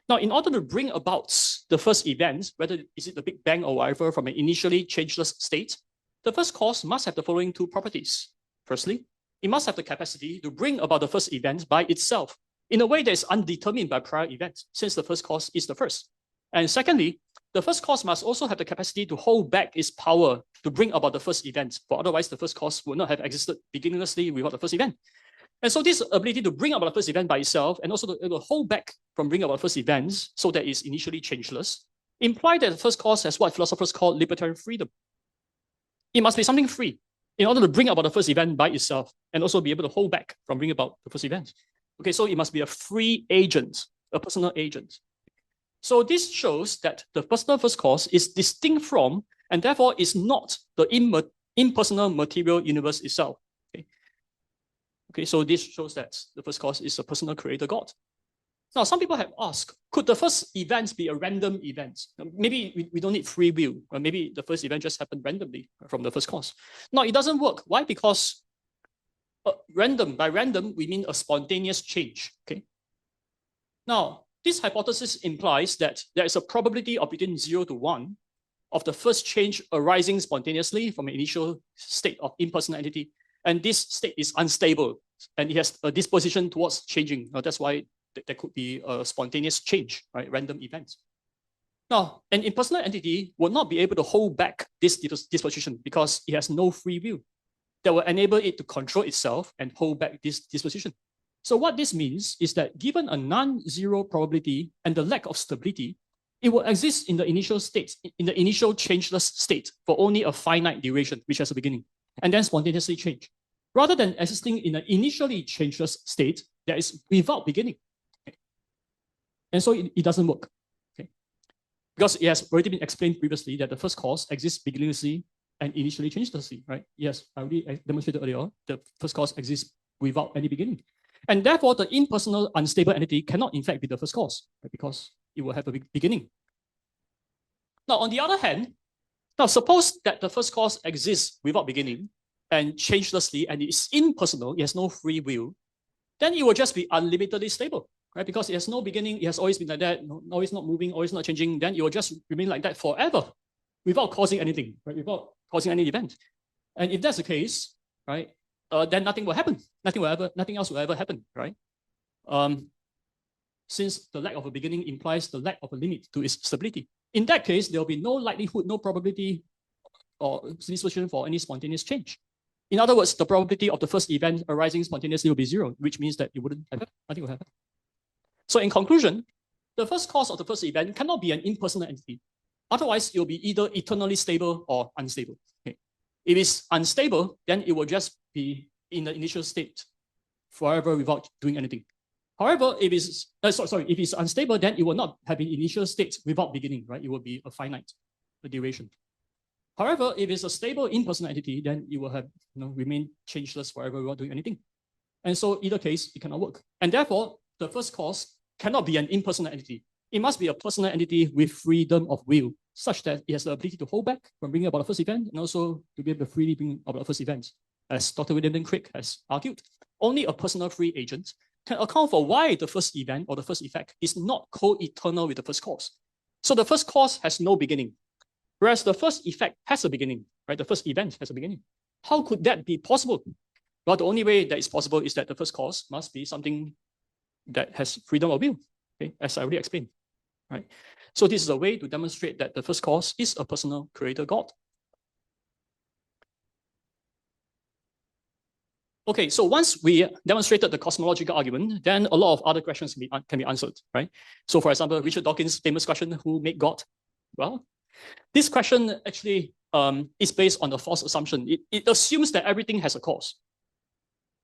Now, in order to bring about the first event, whether is it the Big Bang or whatever, from an initially changeless state, the first cause must have the following 2 properties. Firstly, it must have the capacity to bring about the first event by itself in a way that is undetermined by prior events, since the first cause is the first. And secondly, the first cause must also have the capacity to hold back its power to bring about the first event, for otherwise the first cause would not have existed beginninglessly without the first event. And so this ability to bring about the first event by itself and also to hold back from bringing about first events so that it's initially changeless, imply that the first cause has what philosophers call libertarian freedom. It must be something free in order to bring about the first event by itself and also be able to hold back from bringing about the first event. Okay, so it must be a free agent, a personal agent. So this shows that the personal first cause is distinct from and therefore is not the impersonal material universe itself. Okay, so this shows that the first cause is a personal creator God. Now, some people have asked, could the first event be a random event? Maybe we don't need free will, or maybe the first event just happened randomly from the first cause. No, it doesn't work. Why? Because by random, we mean a spontaneous change. Okay. Now, this hypothesis implies that there is a probability of between 0 to 1 of the first change arising spontaneously from an initial state of impersonal entity. And this state is unstable, and it has a disposition towards changing. Now, that's why there could be a spontaneous change, right? Random events. Now, an impersonal entity will not be able to hold back this disposition because it has no free will that will enable it to control itself and hold back this disposition. So what this means is that given a non-zero probability and the lack of stability, it will exist in the initial state, in the initial changeless state for only a finite duration, which has a beginning, and then spontaneously change, rather than existing in an initially changeless state that is without beginning. Okay. And so it doesn't work. Okay. Because it has already been explained previously that the first cause exists beginninglessly and initially changelessly, right? Yes, I already demonstrated earlier, the first cause exists without any beginning. And therefore, the impersonal unstable entity cannot in fact be the first cause, right? Because it will have a beginning. Now, on the other hand, now suppose that the first cause exists without beginning and changelessly, and it is impersonal, it has no free will, then it will just be unlimitedly stable, right? Because it has no beginning, it has always been like that, always not moving, always not changing, then it will just remain like that forever without causing anything, right? Without causing any event. And if that's the case, right, then nothing will happen. Nothing else will ever happen, right? Since the lack of a beginning implies the lack of a limit to its stability. In that case, there will be no likelihood, no probability or disposition for any spontaneous change. In other words, the probability of the first event arising spontaneously will be zero, which means that it wouldn't happen, nothing will happen. So in conclusion, the first cause of the first event cannot be an impersonal entity. Otherwise, it will be either eternally stable or unstable. Okay. If it's unstable, then it will just be in the initial state forever without doing anything. However, if it's unstable, then it will not have an initial state without beginning, right? It will be a finite duration. However, if it's a stable impersonal entity, then it will have remain changeless forever without doing anything. And so either case, it cannot work. And therefore, the first cause cannot be an impersonal entity. It must be a personal entity with freedom of will, such that it has the ability to hold back from bringing about the first event and also to be able to freely bring about the first event. As Dr. William Craig has argued, only a personal free agent can account for why the first event or the first effect is not co-eternal with the first cause. So the first cause has no beginning, whereas the first effect has a beginning, right? The first event has a beginning. How could that be possible? Well, the only way that is possible is that the first cause must be something that has freedom of will, okay? As I already explained, right? So this is a way to demonstrate that the first cause is a personal creator God. Okay, so once we demonstrated the cosmological argument, then a lot of other questions can be answered, right? So for example, Richard Dawkins' famous question, who made God? Well, this question actually is based on a false assumption. It assumes that everything has a cause.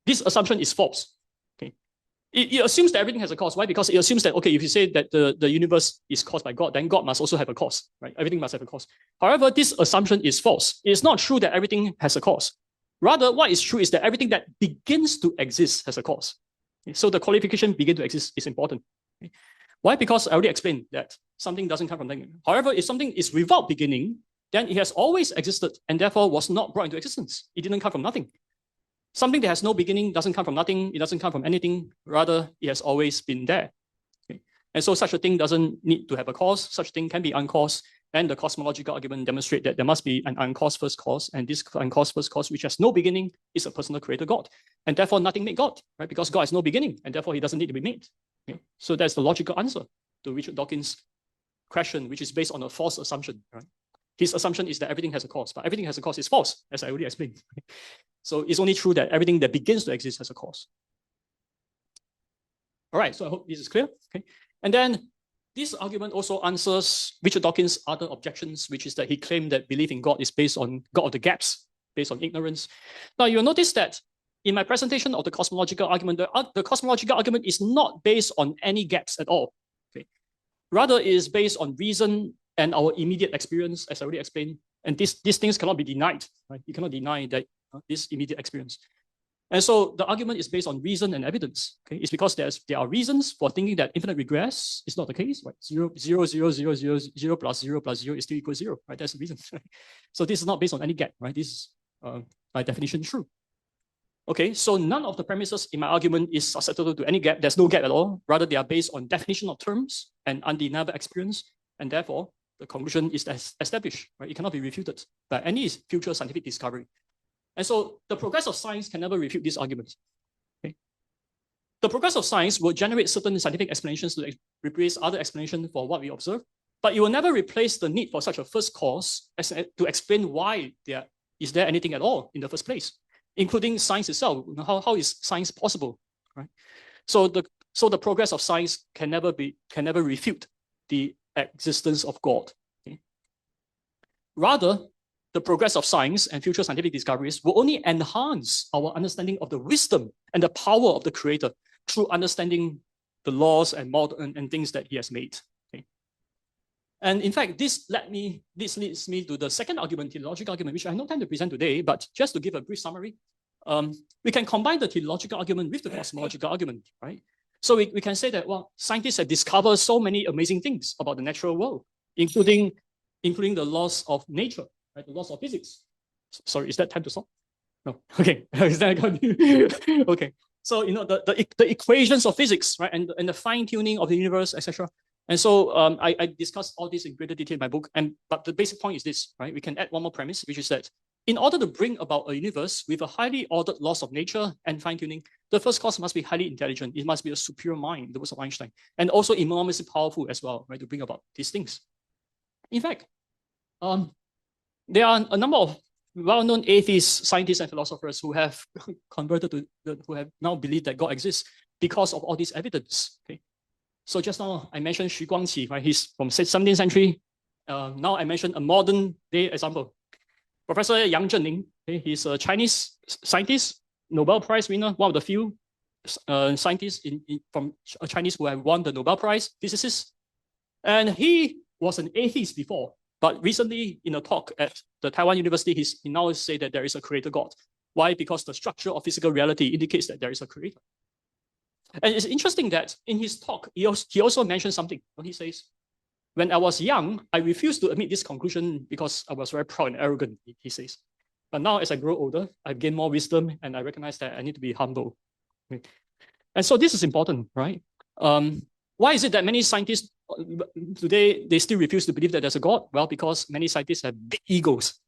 This assumption is false, okay? It assumes that everything has a cause. Why? Because it assumes that, okay, if you say that the universe is caused by God, then God must also have a cause, right? Everything must have a cause. However, this assumption is false. It's not true that everything has a cause. Rather, what is true is that everything that begins to exist has a cause. Okay? So the qualification begin to exist is important. Okay? Why? Because I already explained that something doesn't come from nothing. However, if something is without beginning, then it has always existed and therefore was not brought into existence. It didn't come from nothing. Something that has no beginning doesn't come from nothing. It doesn't come from anything. Rather, it has always been there. Okay? And so such a thing doesn't need to have a cause. Such a thing can be uncaused. And the cosmological argument demonstrates that there must be an uncaused first cause, and this uncaused first cause, which has no beginning, is a personal creator God. And therefore, nothing made God, right? Because God has no beginning, and therefore he doesn't need to be made. Okay? So that's the logical answer to Richard Dawkins' question, which is based on a false assumption, right? His assumption is that everything has a cause, but everything has a cause is false, as I already explained. So it's only true that everything that begins to exist has a cause. All right, so I hope this is clear. Okay, and then this argument also answers Richard Dawkins' other objections, which is that he claimed that belief in God is based on God of the gaps, based on ignorance. Now, you'll notice that in my presentation of the cosmological argument, the cosmological argument is not based on any gaps at all. Okay? Rather, it is based on reason and our immediate experience, as I already explained. And these things cannot be denied. Right? You cannot deny that this immediate experience. And so the argument is based on reason and evidence. Okay? It's because there are reasons for thinking that infinite regress is not the case. Right? 0, 0, 0, 0, 0, 0 plus 0 plus 0 is still equal to 0. Right? That's the reason. So this is not based on any gap. Right? This is by definition true. Okay, so none of the premises in my argument is susceptible to any gap. There's no gap at all. Rather, they are based on definition of terms and undeniable experience. And therefore, the conclusion is established. Right? It cannot be refuted by any future scientific discovery. And so the progress of science can never refute this argument. Okay? The progress of science will generate certain scientific explanations to replace other explanations for what we observe, but it will never replace the need for such a first cause to explain why is there anything at all in the first place, including science itself. How is science possible, right? So the progress of science can never refute the existence of God. Okay? Rather, the progress of science and future scientific discoveries will only enhance our understanding of the wisdom and the power of the Creator through understanding the laws and things that He has made. Okay? And in fact, this leads me to the second argument, teleological argument, which I have no time to present today, but just to give a brief summary, we can combine the teleological argument with the cosmological argument, right? So we can say that, well, scientists have discovered so many amazing things about the natural world, including the laws of nature, right? The laws of physics. Sorry, is that time to stop? No. Okay. Is that okay? So the equations of physics, right, and the fine tuning of the universe, etc. And so I discussed all this in greater detail in my book. But the basic point is this, right? We can add one more premise, which is that in order to bring about a universe with a highly ordered laws of nature and fine tuning, the first cause must be highly intelligent. It must be a superior mind, the words of Einstein, and also enormously powerful as well, right, to bring about these things. In fact, there are a number of well-known atheists, scientists, and philosophers who have converted who have now believed that God exists because of all this evidence. Okay, so just now I mentioned Xu Guangqi, right? He's from 17th century. Now I mentioned a modern day example, Professor Yang Zhenning. Okay, he's a Chinese scientist, Nobel Prize winner, one of the few scientists from Chinese who have won the Nobel Prize, physicist, and he was an atheist before. But recently, in a talk at the Taiwan University, he now says that there is a creator God. Why? Because the structure of physical reality indicates that there is a creator. And it's interesting that in his talk, he also mentioned something. He says, when I was young, I refused to admit this conclusion because I was very proud and arrogant, he says. But now as I grow older, I've gained more wisdom and I recognize that I need to be humble. And so this is important, right? Why is it that many scientists today, they still refuse to believe that there's a God? Well, because many scientists have big egos.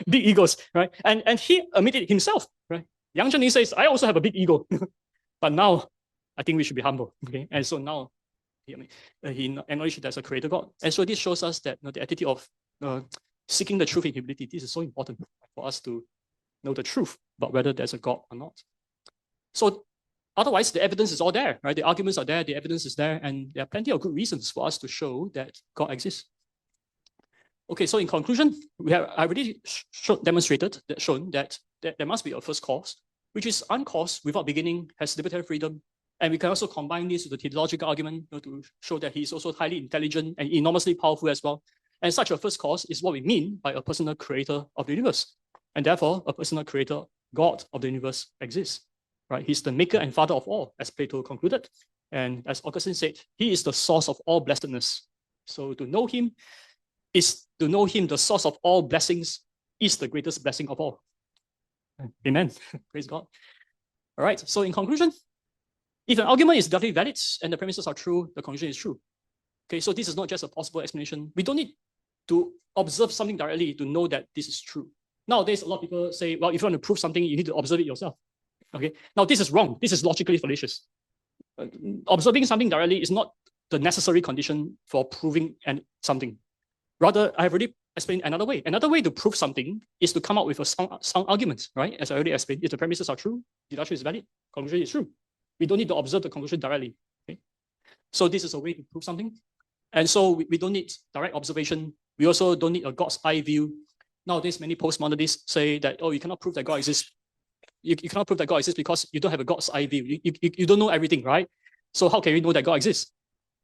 Big egos, right? And he admitted himself, right? Yang Zhenning says, I also have a big ego. But now, I think we should be humble, okay? And so now, he acknowledged there's a creator God. And so this shows us that the attitude of seeking the truth in humility, this is so important for us to know the truth about whether there's a God or not. So otherwise, the evidence is all there, right? The arguments are there, the evidence is there, and there are plenty of good reasons for us to show that God exists. Okay, so in conclusion, I already shown that there must be a first cause, which is uncaused, without beginning, has libertarian freedom. And we can also combine this with the teleological argument to show that he is also highly intelligent and enormously powerful as well. And such a first cause is what we mean by a personal creator of the universe. And therefore, a personal creator, God of the universe, exists. Right? He's the maker and father of all, as Plato concluded. And as Augustine said, he is the source of all blessedness. So to know him, the source of all blessings, is the greatest blessing of all. Amen. Praise God. All right. So in conclusion, if an argument is definitely valid and the premises are true, the conclusion is true. Okay, so this is not just a possible explanation. We don't need to observe something directly to know that this is true. Nowadays, a lot of people say, well, if you want to prove something, you need to observe it yourself. Okay, now this is wrong. This is logically fallacious. Observing something directly is not the necessary condition for proving something. Rather, I have already explained another way. Another way to prove something is to come up with a sound argument, right? As I already explained, if the premises are true, deduction is valid, conclusion is true. We don't need to observe the conclusion directly. Okay? So this is a way to prove something. And so we don't need direct observation. We also don't need a God's eye view. Nowadays, many postmodernists say that, oh, you cannot prove that God exists. You cannot prove that God exists because you don't have a God's eye view. You don't know everything, right? So how can you know that God exists?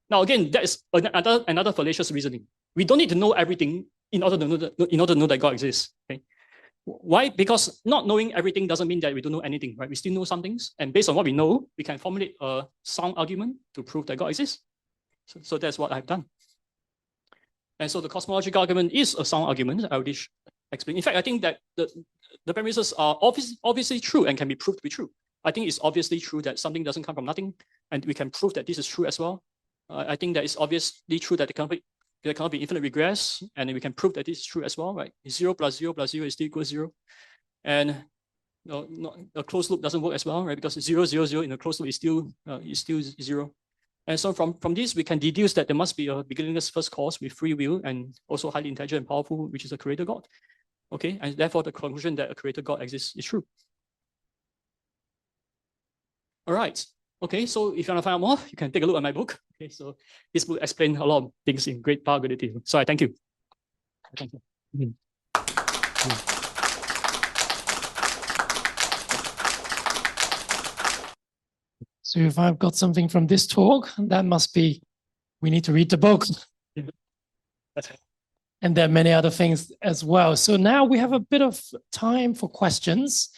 Now, again, that is another fallacious reasoning. We don't need to know everything in order to know that God exists. Okay? Why? Because not knowing everything doesn't mean that we don't know anything, right? We still know some things, and based on what we know, we can formulate a sound argument to prove that God exists. So that's what I've done. And so the cosmological argument is a sound argument. I already explained. In fact, I think that the premises are obviously true and can be proved to be true. I think it's obviously true that something doesn't come from nothing, and we can prove that this is true as well. I think that it's obviously true that there cannot be infinite regress, and we can prove that this is true as well, right? 0 plus 0 plus 0 is still equals 0. And a closed loop doesn't work as well, right? Because 0, 0, 0 in a closed loop is still 0. And so from this, we can deduce that there must be a beginningless first cause with free will and also highly intelligent and powerful, which is a creator God. Okay, and therefore the conclusion that a creator God exists is true. All right. Okay, so if you want to find out more, you can take a look at my book. Okay, so this book explains a lot of things in great power, great detail. So I thank you. Thank you. So if I've got something from this talk, that must be, we need to read the book. That's right. And there are many other things as well. So now we have a bit of time for questions.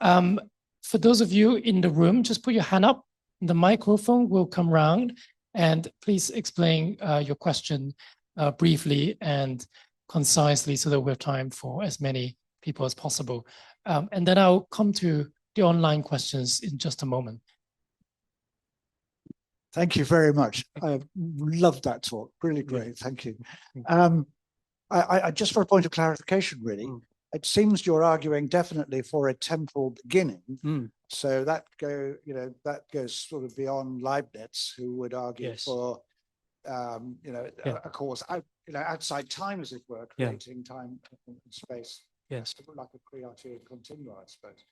For those of you in the room, just put your hand up. The microphone will come round, and please explain your question briefly and concisely so that we have time for as many people as possible. And then I'll come to the online questions in just a moment. Thank you very much. I loved that talk. Really great. Thank you. I just for a point of clarification, really, it seems you're arguing definitely for a temporal beginning. So that goes sort of beyond Leibniz, who would argue for a cause outside time, as it were, creating time and space. Yes, like a pre-Archean continuum, I suppose.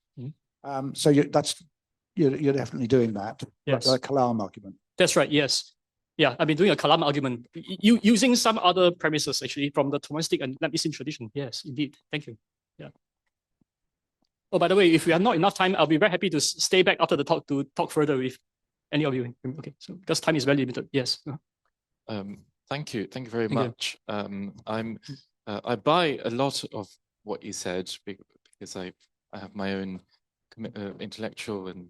So you're definitely doing that. Yes, like a Kalam argument. That's right. Yes. Yeah, I've been doing a Kalam argument using some other premises actually from the Thomistic and Leibnizian tradition. Yes, indeed. Thank you. Yeah. Oh, by the way, if we have not enough time, I'll be very happy to stay back after the talk to talk further with any of you. Okay, so because time is very limited. Yes. Thank you very much. I buy a lot of what you said because I have my own intellectual and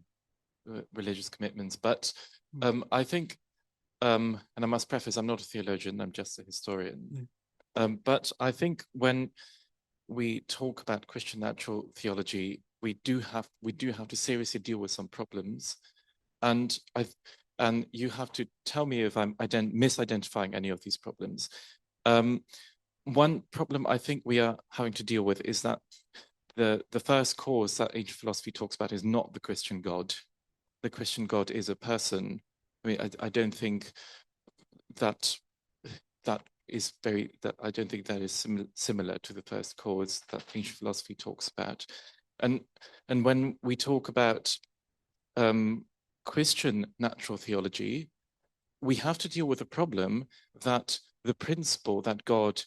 religious commitments, but I think, and I must preface, I'm not a theologian, I'm just a historian. But I think when we talk about Christian natural theology, we do have to seriously deal with some problems, and you have to tell me if I'm misidentifying any of these problems. One problem I think we are having to deal with is that the first cause that ancient philosophy talks about is not the Christian God. The Christian God is a person. I mean, I don't think that is similar to the first cause that ancient philosophy talks about. And when we talk about Christian natural theology, we have to deal with the problem that the principle that God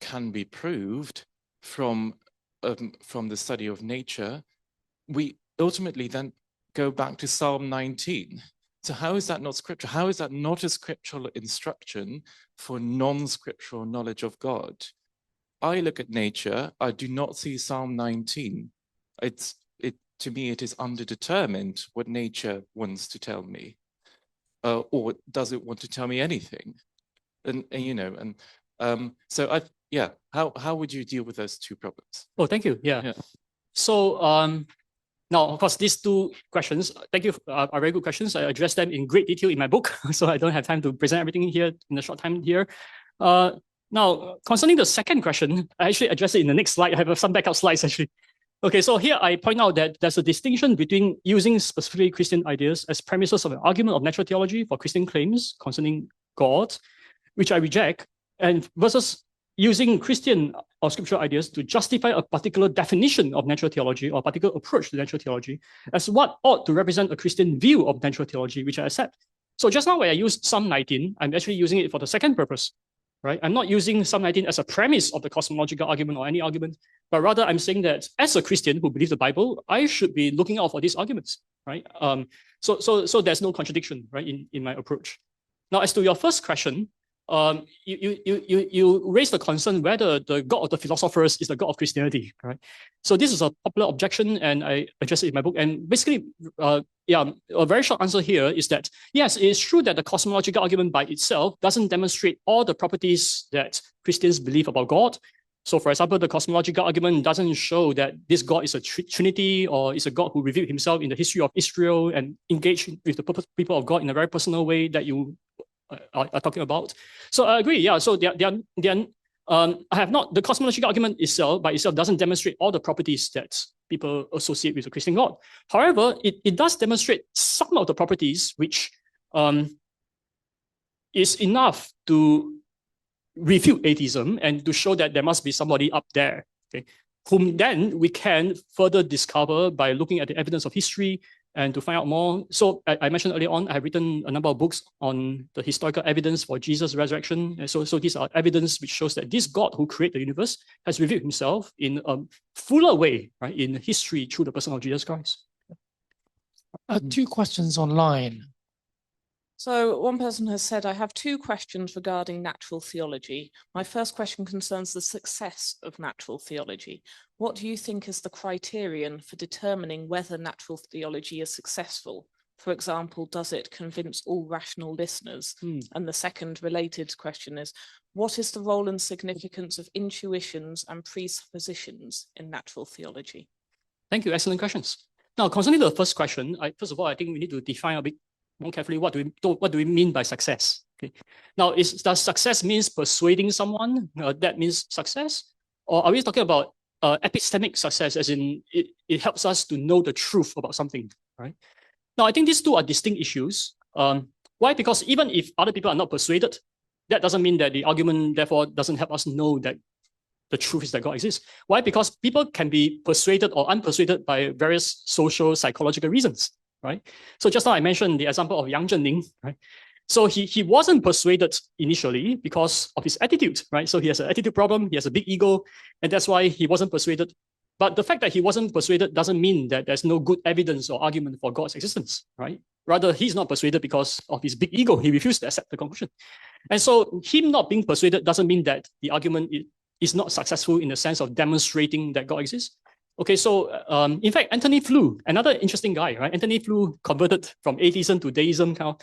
can be proved from the study of nature, we ultimately then go back to Psalm 19. So how is that not scriptural? How is that not a scriptural instruction for non-scriptural knowledge of God? I look at nature, I do not see Psalm 19. To me, it is underdetermined what nature wants to tell me. Or does it want to tell me anything? How would you deal with those two problems? Oh, thank you. Yeah. So now, of course, these two questions, thank you, are very good questions. I address them in great detail in my book, so I don't have time to present everything here in a short time here. Now, concerning the second question, I actually address it in the next slide. I have some backup slides actually. Okay, so here I point out that there's a distinction between using specifically Christian ideas as premises of an argument of natural theology for Christian claims concerning God, which I reject, and versus using Christian or scriptural ideas to justify a particular definition of natural theology or a particular approach to natural theology as what ought to represent a Christian view of natural theology, which I accept. So just now when I used Psalm 19, I'm actually using it for the second purpose, right? I'm not using Psalm 19 as a premise of the cosmological argument or any argument, but rather I'm saying that as a Christian who believes the Bible, I should be looking out for these arguments, right? So there's no contradiction, right, in my approach. Now, as to your first question, you raised the concern whether the God of the philosophers is the God of Christianity, right? So this is a popular objection, and I address it in my book. And basically, a very short answer here is that, yes, it is true that the cosmological argument by itself doesn't demonstrate all the properties that Christians believe about God. So, for example, the cosmological argument doesn't show that this God is a trinity or is a God who revealed himself in the history of Israel and engaged with the people of God in a very personal way that you are talking about. So I agree, yeah. So there the cosmological argument itself by itself doesn't demonstrate all the properties that people associate with the Christian God. However, it does demonstrate some of the properties which is enough to refute atheism and to show that there must be somebody up there, okay, whom then we can further discover by looking at the evidence of history and to find out more. So I mentioned earlier on, I have written a number of books on the historical evidence for Jesus' resurrection. And so these are evidence which shows that this God who created the universe has revealed himself in a fuller way, right, in history through the person of Jesus Christ. 2 questions online. So one person has said, I have 2 questions regarding natural theology. My first question concerns the success of natural theology. What do you think is the criterion for determining whether natural theology is successful? For example, does it convince all rational listeners? And the second related question is, what is the role and significance of intuitions and presuppositions in natural theology? Thank you. Excellent questions. Now, concerning the first question, first of all, I think we need to define a bit more carefully what do we mean by success. Okay. Now, does success means persuading someone? That means success? Or are we talking about epistemic success, as in it helps us to know the truth about something, right? Now, I think these 2 are distinct issues. Why? Because even if other people are not persuaded, that doesn't mean that the argument, therefore, doesn't help us know that the truth is that God exists. Why? Because people can be persuaded or unpersuaded by various social, psychological reasons, right? So just now I mentioned the example of Yang Zhenning, right? So he wasn't persuaded initially because of his attitude, right? So he has an attitude problem, he has a big ego, and that's why he wasn't persuaded. But the fact that he wasn't persuaded doesn't mean that there's no good evidence or argument for God's existence, right? Rather, he's not persuaded because of his big ego. He refused to accept the conclusion. And so him not being persuaded doesn't mean that the argument is not successful in the sense of demonstrating that God exists. Okay, so in fact, Anthony Flew, another interesting guy, right? Anthony Flew converted from atheism to deism now.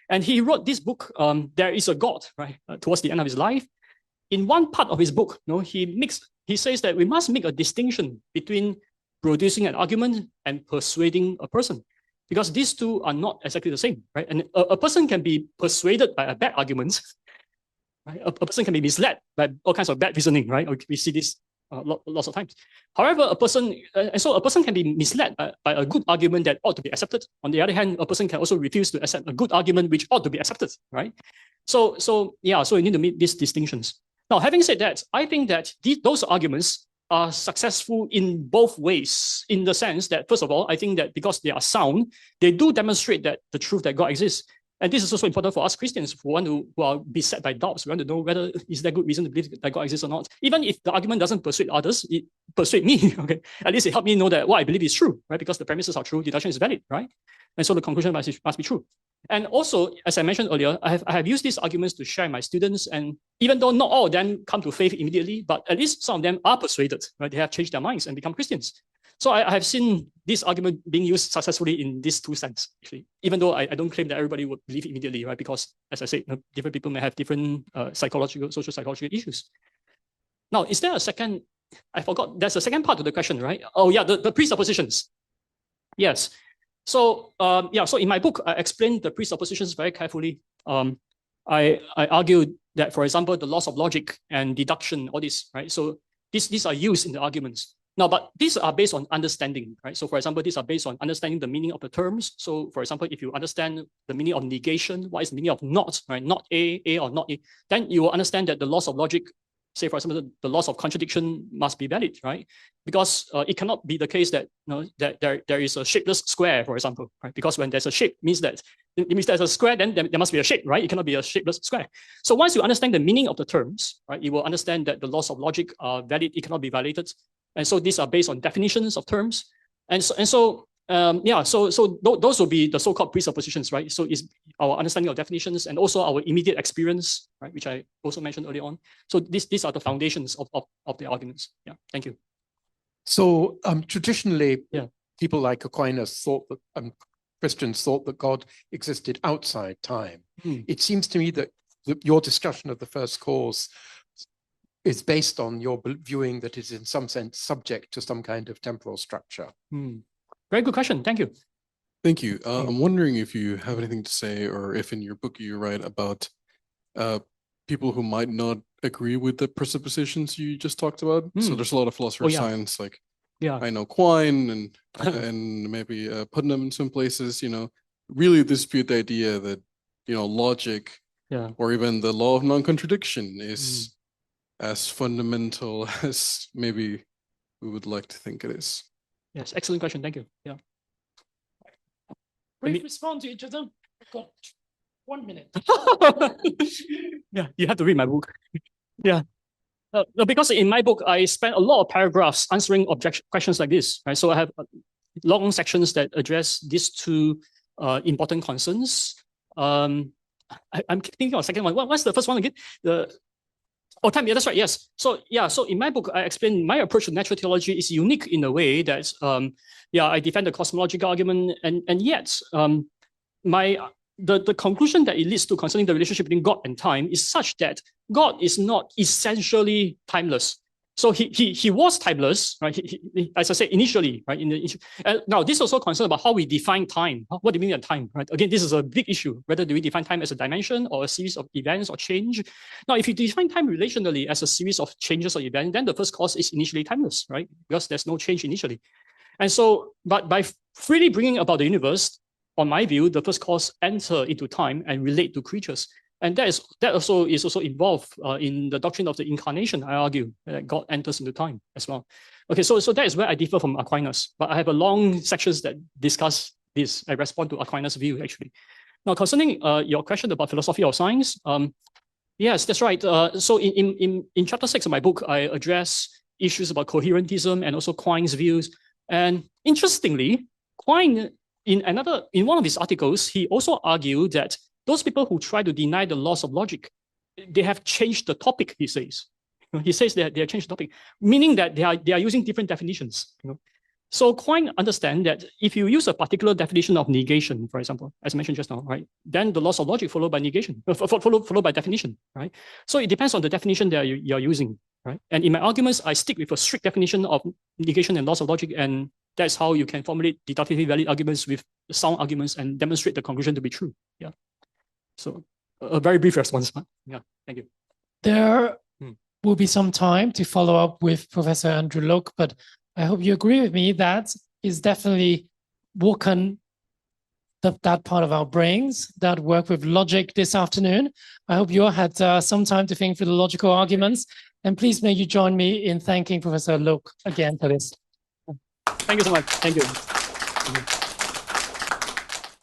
And he wrote this book, There is a God, right? Towards the end of his life. In one part of his book, he says that we must make a distinction between producing an argument and persuading a person, because these 2 are not exactly the same, right? And a person can be persuaded by a bad argument, right? A person can be misled by all kinds of bad reasoning, right? We see this lots of times. However, a person can be misled by a good argument that ought to be accepted. On the other hand, a person can also refuse to accept a good argument which ought to be accepted, right? So you need to make these distinctions. Now, having said that, I think that those arguments are successful in both ways, in the sense that, first of all, I think that because they are sound, they do demonstrate that the truth that God exists. And this is also important for us Christians who are beset by doubts. We want to know whether is there good reason to believe that God exists or not. Even if the argument doesn't persuade others, it persuades me. Okay, at least it helped me know that what I believe is true, right? Because the premises are true, deduction is valid, right? And so the conclusion must be true. And also, as I mentioned earlier, I have used these arguments to share my students. And even though not all of them come to faith immediately, but at least some of them are persuaded, right? They have changed their minds and become Christians. So I have seen this argument being used successfully in these 2 senses, actually, even though I don't claim that everybody would believe immediately, right? Because, as I said, different people may have different social psychological issues. Now, is there a second? I forgot. There's a second part to the question, right? Oh, yeah, the presuppositions. Yes. So, so in my book, I explained the presuppositions very carefully. I argued that, for example, the laws of logic and deduction, all this, right? So these are used in the arguments. Now, but these are based on understanding, right? So for example, these are based on understanding the meaning of the terms. So for example, if you understand the meaning of negation, what is the meaning of not, right? Not A or not A, then you will understand that the laws of logic, say for example, the laws of contradiction must be valid, right? Because it cannot be the case that, that there is a shapeless square, for example, right? Because when there's a shape, it means there's a square, then there must be a shape, right? It cannot be a shapeless square. So once you understand the meaning of the terms, right, you will understand that the laws of logic are valid, it cannot be violated. And so these are based on definitions of terms. Those will be the so-called presuppositions, right? So it's our understanding of definitions and also our immediate experience, right, which I also mentioned earlier on. So these are the foundations of the arguments. Yeah, thank you. So traditionally, people like Aquinas thought that Christians thought that God existed outside time. It seems to me that your discussion of the first cause is based on your viewing that it is in some sense subject to some kind of temporal structure. Very good question. Thank you. Thank you. I'm wondering if you have anything to say, or if in your book you write about people who might not agree with the presuppositions you just talked about. So there's a lot of philosophy of science, like I know Quine and and maybe Putnam in some places, really dispute the idea that, logic or even the law of non-contradiction is as fundamental as maybe we would like to think it is. Yes, excellent question. Thank you. Yeah. Brief respond to each other. I've got 1 minute. Yeah, you have to read my book. Yeah. No, because in my book, I spent a lot of paragraphs answering questions like this, right? So I have long sections that address these two important concerns. I'm thinking of a second one. What's the first one again? Time. Yeah, that's right. Yes. So in my book, I explain my approach to natural theology is unique in a way that I defend the cosmological argument, and yet the conclusion that it leads to concerning the relationship between God and time is such that God is not essentially timeless. So he was timeless, right? He, as I said initially, right? Now this also concern about how we define time. What do you mean by time, right? Again, this is a big issue. Whether do we define time as a dimension or a series of events or change? Now, if you define time relationally as a series of changes or events, then the first cause is initially timeless, right? Because there's no change initially. And so, but by freely bringing about the universe, on my view, the first cause enter into time and relate to creatures. And that is also involved in the doctrine of the incarnation. I argue that God enters into time as well. Okay, so that is where I differ from Aquinas, but I have a long sections that discuss this. I respond to Aquinas' view actually. Now, concerning your question about philosophy of science, yes, that's right. So in chapter 6 of my book, I address issues about coherentism and also Quine's views. And interestingly, Quine in one of his articles, he also argued that those people who try to deny the laws of logic, they have changed the topic, he says. He says that they have changed the topic, meaning that they are using different definitions. So Quine understands that if you use a particular definition of negation, for example, as mentioned just now, right, then the laws of logic follow by negation, follow by definition, right? So it depends on the definition that you're using, right? And in my arguments, I stick with a strict definition of negation and laws of logic, and that's how you can formulate deductively valid arguments with sound arguments and demonstrate the conclusion to be true. Yeah. So a very brief response. Yeah, thank you. There will be some time to follow up with Professor Andrew Loke, but I hope you agree with me that is definitely woken that part of our brains that work with logic this afternoon. I hope you all had some time to think through the logical arguments, and please may you join me in thanking Professor Loke again for this. Thank you so much. Thank you.